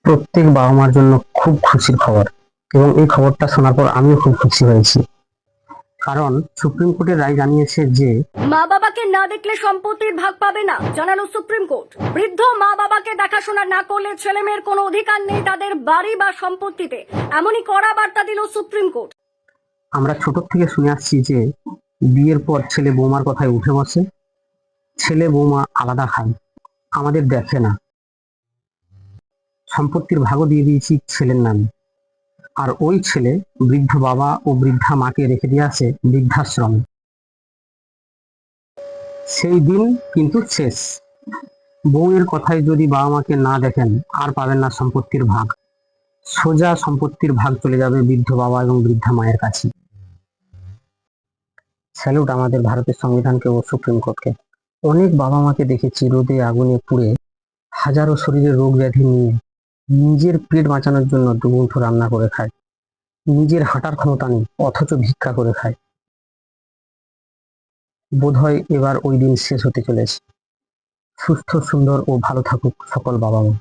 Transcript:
প্রত্যেক বাবা মার জন্য খুব খুশির খবর, এবং এই খবরটা শোনার পর আমিও খুব খুশি হয়েছি। কারণ সুপ্রিম কোর্টের রায় জানিয়েছে যে মা বাবাকে না দেখলে সম্পত্তির ভাগ পাবে না, জানালো সুপ্রিম কোর্ট। বৃদ্ধ মা বাবাকে দেখাশোনা না করলে ছেলে মেয়ের কোনো অধিকার নেই তাদের বাড়ি বা সম্পত্তিতে, এমনই কড়া বার্তা দিল সুপ্রিম কোর্ট। আমরা ছোট থেকে শুনে আসছি যে বিয়ের পর ছেলে বৌমার কথায় উঠে বসে, ছেলে বৌমা আলাদা খায়, আমাদের দেখে না। সম্পত্তির ভাগও দিয়ে দিয়েছি ছেলের নামে, আর ওই ছেলে বৃদ্ধ বাবা ও বৃদ্ধা মাকে রেখে দিয়ে আসে বৃদ্ধাশ্রমে। সেই দিন কিন্তু শেষ। বউয়ের কথায় যদি বাবা মাকে না দেখেন, আর পাবেন না সম্পত্তির ভাগ। সোজা সম্পত্তির ভাগ চলে যাবে বৃদ্ধ বাবা এবং বৃদ্ধা মায়ের কাছে। স্যালুট আমাদের ভারতের সংবিধানকে ও সুপ্রিম কোর্টকে। অনেক বাবা মাকে দেখেছি রোদে আগুনে পুড়ে, হাজারো শরীরে রোগ ব্যাধি নিয়ে নিজের পেট বাঁচানোর জন্য দুমুঠো রান্না করে খায়। নিজের হাঁটার ক্ষমতা নেই, অথচ ভিক্ষা করে খায়। বোধহয় এবার ওই দিন শেষ হতে চলেছে। সুস্থ, সুন্দর ও ভালো থাকুক সকল বাবা মা।